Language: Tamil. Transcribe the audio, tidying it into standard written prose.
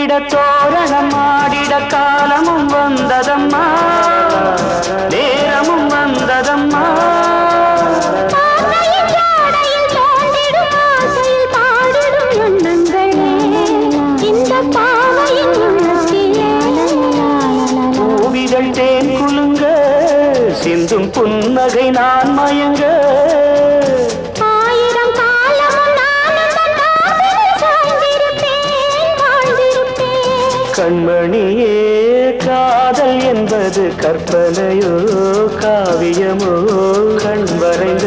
கூடிட தோரணம் ஆடிட காலமும் வந்ததம்மா, நேரமும் வந்ததம்மா. பூவிகள் தேன் குலுங்க சிந்தும் புன்னகை நான் மயங்க, கண்மணியே காதல் என்பது கற்பனையோ காவியமோ கண் வரைந்த